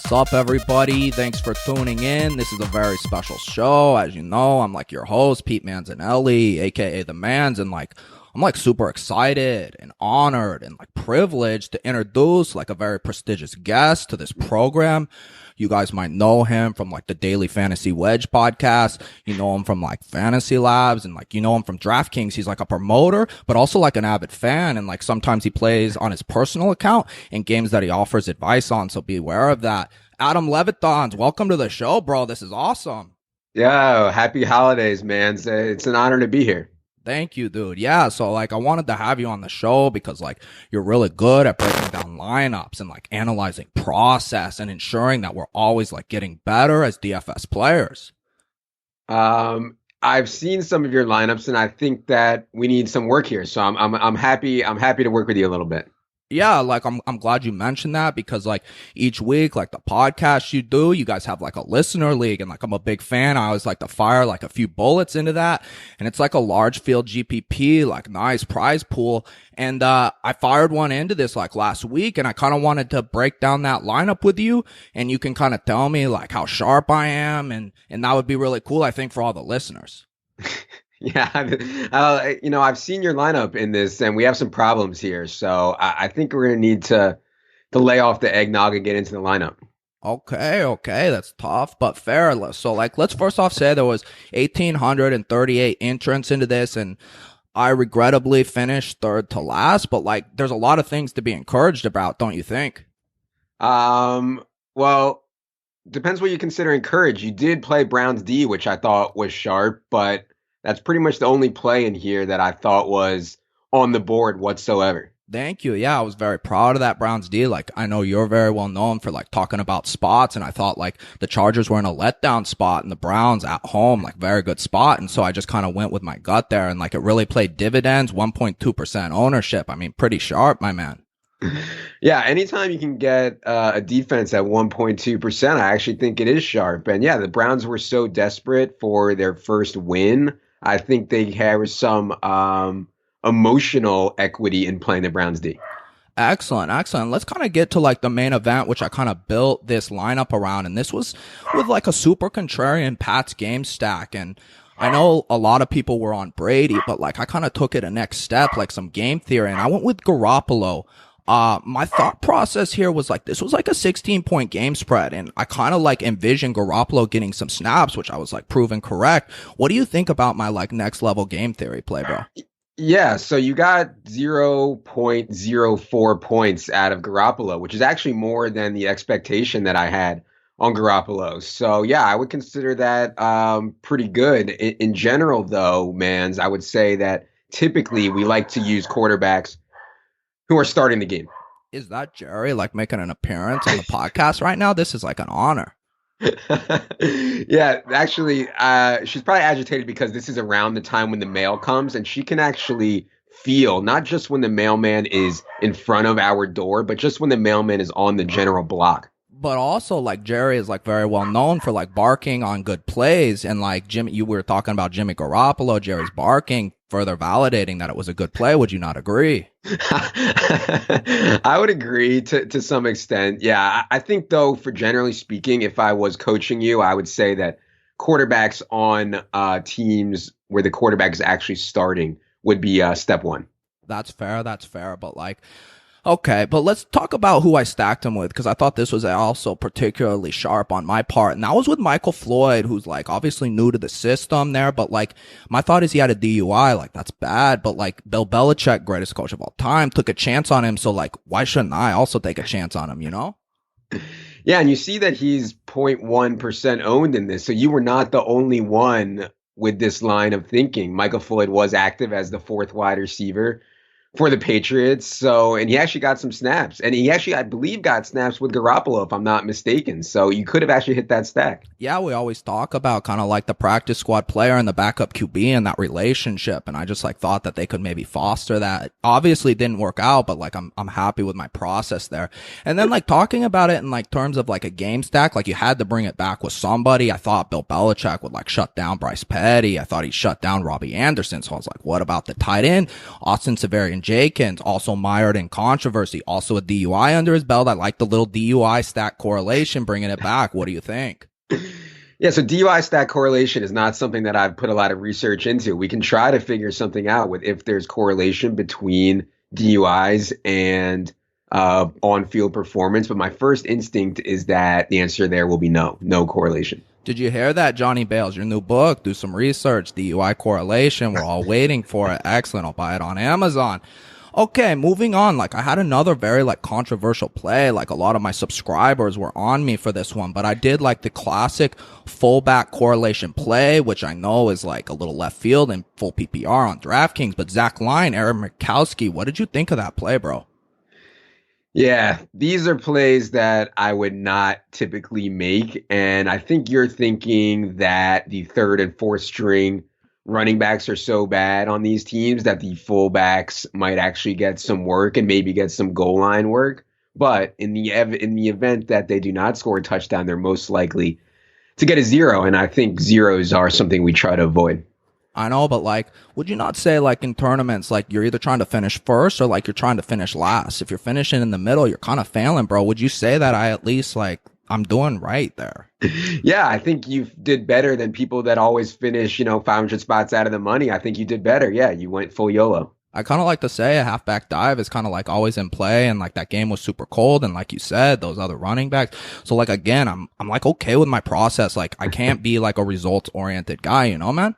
What's up, everybody? Thanks for tuning in. This is a very special show. As you know, I'm like your host, Pete Manzinelli, aka The Mans, and I'm super excited and honored and privileged to introduce a very prestigious guest to this program. You guys might know him from the Daily Fantasy Wedge podcast. You know him from Fantasy Labs, and you know him from DraftKings. He's a promoter, but also an avid fan, and sometimes he plays on his personal account in games that he offers advice on, so be aware of that. Adam Levitan, welcome to the show, bro. This is awesome. Yo, happy holidays, man. It's an honor to be here. Thank you, dude. Yeah, so I wanted to have you on the show because you're really good at breaking down lineups and analyzing process and ensuring that we're always getting better as DFS players. I've seen some of your lineups and I think that we need some work here. So I'm happy to work with you a little bit. Yeah, I'm glad you mentioned that because each week, the podcast you do, you guys have a listener league, and I'm a big fan. I always like to fire a few bullets into that, and it's a large field GPP, nice prize pool. And I fired one into this last week, and I kind of wanted to break down that lineup with you, and you can kind of tell me how sharp I am, and that would be really cool, I think, for all the listeners. Yeah, I've seen your lineup in this, and we have some problems here. So I think we're gonna need to lay off the eggnog and get into the lineup. Okay, that's tough, but fair. So let's first off say there was 1,838 entrants into this, and I regrettably finished third to last. But there's a lot of things to be encouraged about, don't you think? Well, depends what you consider encouraged. You did play Browns D, which I thought was sharp, but that's pretty much the only play in here that I thought was on the board whatsoever. Thank you. Yeah, I was very proud of that Browns D. I know you're very well known for talking about spots, and I thought the Chargers were in a letdown spot and the Browns at home, very good spot. And so I just kind of went with my gut there, and it really played dividends, 1.2% ownership. I mean, pretty sharp, my man. Yeah, anytime you can get a defense at 1.2%, I actually think it is sharp. And yeah, the Browns were so desperate for their first win. I think they have some emotional equity in playing the Browns D. Excellent. Let's kind of get to the main event, which I kind of built this lineup around. And this was with a super contrarian Pats game stack. And I know a lot of people were on Brady, but I kind of took it a next step, some game theory. And I went with Garoppolo. My thought process here was this was a 16-point game spread, and I kind of envisioned Garoppolo getting some snaps, which I was proven correct. What do you think about my next level game theory play, bro? Yeah, so you got 0.04 points out of Garoppolo, which is actually more than the expectation that I had on Garoppolo. So yeah, I would consider that pretty good. In general, though, Mans, I would say that typically we like to use quarterbacks who are starting the game. Is that Jerry making an appearance on the podcast right now? This is an honor. Yeah, actually, she's probably agitated because this is around the time when the mail comes, and she can actually feel not just when the mailman is in front of our door, but just when the mailman is on the general block. But also, Jerry is very well known for barking on good plays, and Jimmy, you were talking about Jimmy Garoppolo, Jerry's barking, further validating that it was a good play. Would you not agree? I would agree to some extent. Yeah, I think though, for generally speaking, if I was coaching you, I would say that quarterbacks on teams where the quarterback is actually starting would be step one. That's fair. But okay, but let's talk about who I stacked him with, because I thought this was also particularly sharp on my part. And that was with Michael Floyd, who's obviously new to the system there. But my thought is he had a DUI. That's bad. But Bill Belichick, greatest coach of all time, took a chance on him. So why shouldn't I also take a chance on him, you know? Yeah, and you see that he's 0.1% owned in this. So you were not the only one with this line of thinking. Michael Floyd was active as the fourth wide receiver for the Patriots. So, and he actually got some snaps, and he actually, I believe, got snaps with Garoppolo, if I'm not mistaken. So you could have actually hit that stack. Yeah, we always talk about kind of the practice squad player and the backup QB and that relationship. And I just thought that they could maybe foster that. Obviously it didn't work out, but I'm happy with my process there. And then talking about it in terms of a game stack, you had to bring it back with somebody. I thought Bill Belichick would shut down Bryce Petty. I thought he shut down Robbie Anderson. So I was what about the tight end? Austin Severian Jenkins, also mired in controversy, also a DUI under his belt. I like the little DUI stat correlation, bringing it back. What do you think? Yeah, so DUI stat correlation is not something that I've put a lot of research into. We can try to figure something out with if there's correlation between DUIs and on-field performance, but my first instinct is that the answer there will be no correlation. Did you hear that, Johnny Bales? Your new book, do some research, DUI correlation. We're all waiting for it. Excellent. I'll buy it on Amazon. Okay, moving on. Like, I had another very, like, controversial play. Like, a lot of my subscribers were on me for this one, but I did, like, the classic fullback correlation play, which I know is, like, a little left field in full PPR on DraftKings. But Zach Line, Aaron Murkowski, what did you think of that play, bro? Yeah, these are plays that I would not typically make. And I think you're thinking that the third and fourth string running backs are so bad on these teams that the fullbacks might actually get some work and maybe get some goal line work. But in the event that they do not score a touchdown, they're most likely to get a zero. And I think zeros are something we try to avoid. I know, but like, would you not say like in tournaments, like you're either trying to finish first or like you're trying to finish last? If you're finishing in the middle, you're kind of failing, bro. Would you say that I at least like I'm doing right there? Yeah, I think you did better than people that always finish, 500 spots out of the money. I think you did better. Yeah, you went full YOLO. I kind of like to say a halfback dive is kind of like always in play, and like that game was super cold, and like you said, those other running backs. So like again, I'm like okay with my process. Like I can't be like a results oriented guy, man.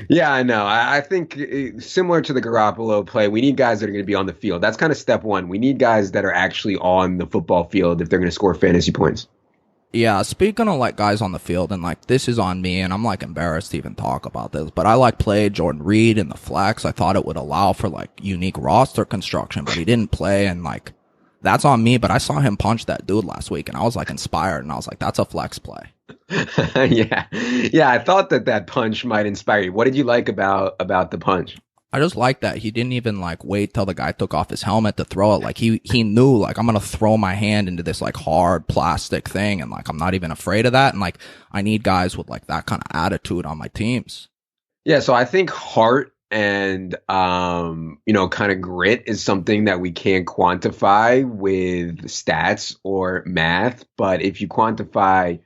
Yeah, I know. I think similar to the Garoppolo play, we need guys that are going to be on the field. That's kind of step one. We need guys that are actually on the football field if they're going to score fantasy points. Yeah, speaking of like guys on the field, and like this is on me, and I'm like embarrassed to even talk about this, but I like played Jordan Reed in the flex. I thought it would allow for like unique roster construction, but he didn't play, and like that's on me. But I saw him punch that dude last week, and I was like inspired, and I was like, that's a flex play. Yeah. I thought that punch might inspire you. What did you like about the punch? I just like that he didn't even like wait till the guy took off his helmet to throw it. Like he knew like I'm gonna throw my hand into this like hard plastic thing, and like I'm not even afraid of that. And like I need guys with like that kind of attitude on my teams. Yeah, so I think heart and kind of grit is something that we can't quantify with stats or math, but if you quantify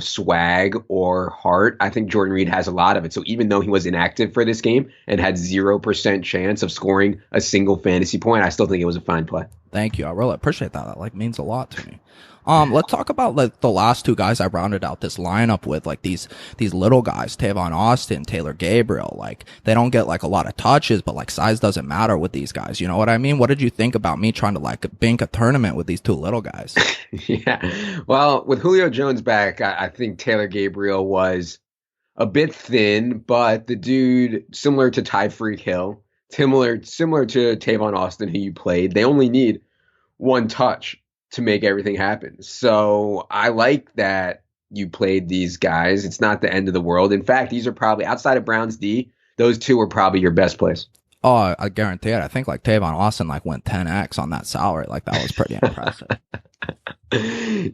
swag or heart, I think Jordan Reed has a lot of it. So even though he was inactive for this game and had 0% chance of scoring a single fantasy point, I still think it was a fine play. Thank you. I really appreciate that. That like means a lot to me. Let's talk about like the last two guys I rounded out this lineup with, like these little guys, Tavon Austin, Taylor Gabriel. Like they don't get like a lot of touches, but like size doesn't matter with these guys. You know what I mean? What did you think about me trying to like bank a tournament with these two little guys? Yeah. Well, with Julio Jones back, I think Taylor Gabriel was a bit thin, but the dude, similar to Tyreek Hill, similar to Tavon Austin, who you played, they only need one touch to make everything happen. So I like that you played these guys. It's not the end of the world. In fact, these are probably, outside of Browns D, those two are probably your best plays. Oh, I guarantee it. I think like Tavon Austin like went 10x on that salary. Like that was pretty impressive.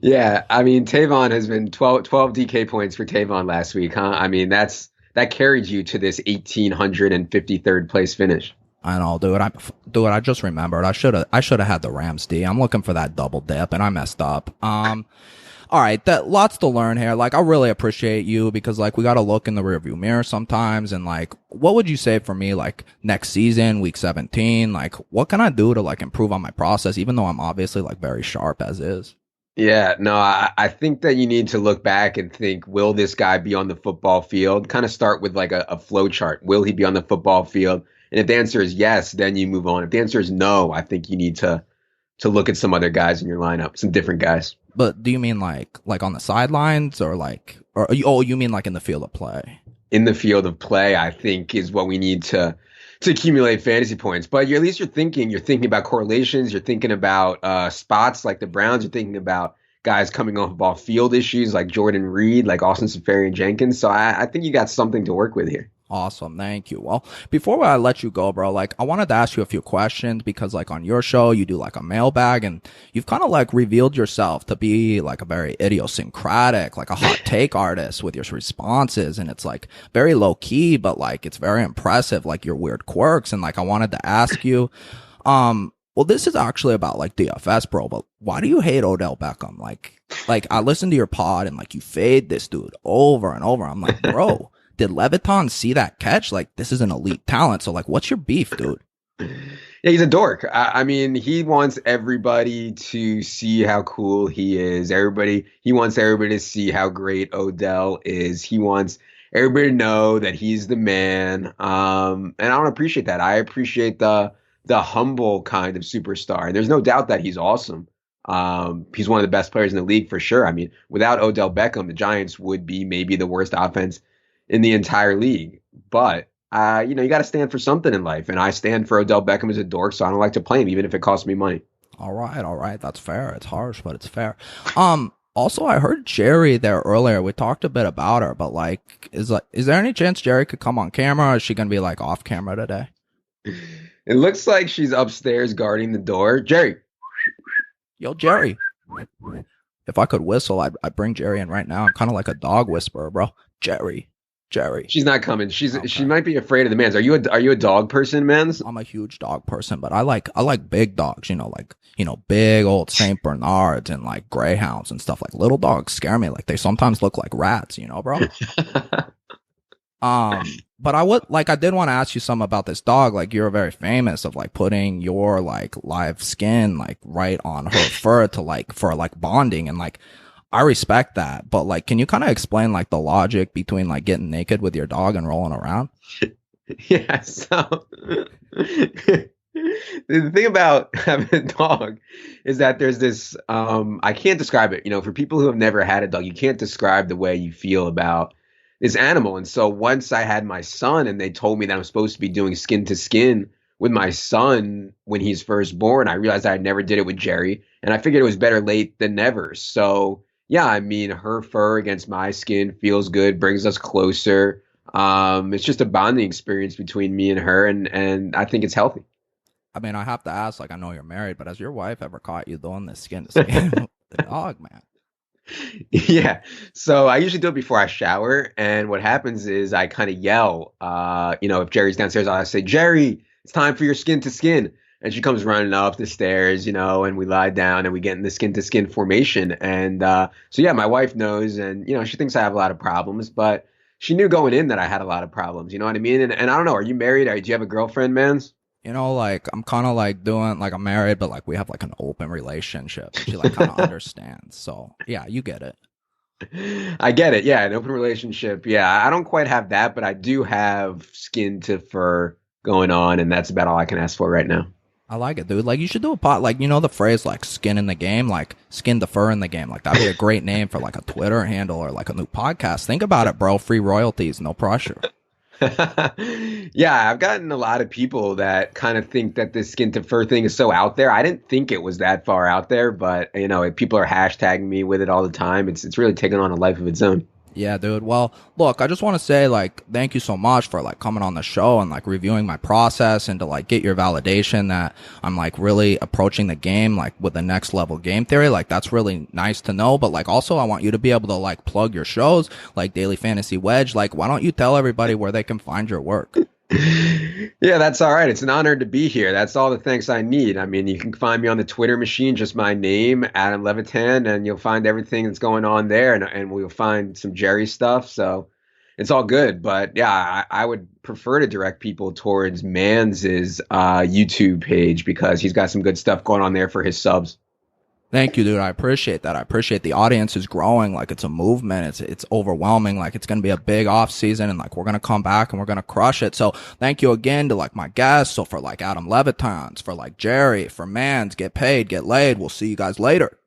Yeah, I mean, Tavon has been 12 DK points for Tavon last week, huh? I mean, that carried you to this 1,853rd place finish. I know, dude. I just remembered. I should have had the Rams D. I'm looking for that double dip, and I messed up. All right, that lots to learn here. Like, I really appreciate you because, like, we got to look in the rearview mirror sometimes. And like, what would you say for me, like, next season, week 17? Like, what can I do to like improve on my process, even though I'm obviously like very sharp as is? Yeah, no, I think that you need to look back and think, will this guy be on the football field? Kind of start with like a flow chart. Will he be on the football field? And if the answer is yes, then you move on. If the answer is no, I think you need to look at some other guys in your lineup, some different guys. But do you mean like on the sidelines or you mean like in the field of play? In the field of play, I think is what we need to accumulate fantasy points. But at least you're thinking about correlations. You're thinking about spots like the Browns. You're thinking about guys coming off field issues like Jordan Reed, like Austin Seferian-Jenkins. So I think you got something to work with here. Awesome. Thank you. Well, before I let you go, bro, like I wanted to ask you a few questions because like on your show, you do like a mailbag and you've kind of like revealed yourself to be like a very idiosyncratic, like a hot take artist with your responses. And it's like very low key, but like it's very impressive, like your weird quirks. And like I wanted to ask you, well, this is actually about like DFS, bro, but why do you hate Odell Beckham? Like I listened to your pod and like you fade this dude over and over. I'm like, bro. Did Levitan see that catch? Like, this is an elite talent. So, like, what's your beef, dude? Yeah, he's a dork. I mean, he wants everybody to see how cool he is. He wants everybody to see how great Odell is. He wants everybody to know that he's the man. And I don't appreciate that. I appreciate the humble kind of superstar. And there's no doubt that he's awesome. He's one of the best players in the league for sure. I mean, without Odell Beckham, the Giants would be maybe the worst offense in the entire league. But, you got to stand for something in life. And I stand for Odell Beckham as a dork, so I don't like to play him, even if it costs me money. All right. That's fair. It's harsh, but it's fair. Also, I heard Jerry there earlier. We talked a bit about her, but like, is there any chance Jerry could come on camera? Or is she going to be like off camera today? It looks like she's upstairs guarding the door. Jerry. Yo, Jerry. If I could whistle, I'd bring Jerry in right now. I'm kind of like a dog whisperer, bro. Jerry. She's not coming. She might be afraid of the Mans. Are you a dog person, Mans? I'm a huge dog person, but I like big dogs, big old Saint Bernards and like greyhounds and stuff. Like little dogs scare me. Like they sometimes look like rats, bro. But I did want to ask you something about this dog. Like you're very famous of like putting your like live skin like right on her fur to like for like bonding and like I respect that, but like, can you kind of explain like the logic between like getting naked with your dog and rolling around? Yeah. So the thing about having a dog is that there's this, I can't describe it, for people who have never had a dog, you can't describe the way you feel about this animal. And so once I had my son and they told me that I'm supposed to be doing skin to skin with my son when he's first born, I realized I never did it with Jerry and I figured it was better late than never. So yeah, I mean, her fur against my skin feels good, brings us closer. It's just a bonding experience between me and her, and I think it's healthy. I mean, I have to ask, like, I know you're married, but has your wife ever caught you doing this skin to skin with the dog, man? Yeah. So I usually do it before I shower, and what happens is I kind of yell, if Jerry's downstairs, I'll say, Jerry, it's time for your skin to skin. And she comes running up the stairs, and we lie down and we get in the skin to skin formation. And so, yeah, my wife knows and, she thinks I have a lot of problems, but she knew going in that I had a lot of problems. You know what I mean? And I don't know. Are you married? Do you have a girlfriend, Mans? Like I'm kind of like doing like I'm married, but like we have like an open relationship. She like kind of understands. So, yeah, you get it. I get it. Yeah, an open relationship. Yeah, I don't quite have that, but I do have skin to fur going on. And that's about all I can ask for right now. I like it, dude. Like, you should do a pot, like, the phrase, like, skin in the game, like, skin the fur in the game. Like, that'd be a great name for, like, a Twitter handle or, like, a new podcast. Think about it, bro. Free royalties, no pressure. Yeah, I've gotten a lot of people that kind of think that this skin to fur thing is so out there. I didn't think it was that far out there, but, people are hashtagging me with it all the time. It's really taken on a life of its own. Yeah, dude. Well, look, I just want to say, like, thank you so much for, like, coming on the show and, like, reviewing my process and to, like, get your validation that I'm, like, really approaching the game, like, with the next level game theory. Like, that's really nice to know. But, like, also I want you to be able to, like, plug your shows, like Daily Fantasy Wedge. Like, why don't you tell everybody where they can find your work? Yeah, that's all right. It's an honor to be here. That's all the thanks I need. I mean, you can find me on the Twitter machine, just my name, Adam Levitan, and you'll find everything that's going on there, and we'll find some Jerry stuff. So it's all good. But yeah, I would prefer to direct people towards Mans's YouTube page because he's got some good stuff going on there for his subs. Thank you, dude. I appreciate that. I appreciate the audience is growing. Like, it's a movement. It's overwhelming. Like, it's going to be a big off season and like, we're going to come back and we're going to crush it. So thank you again to like my guests. So for like Adam Levitans, for like Jerry, for Mans, get paid, get laid. We'll see you guys later.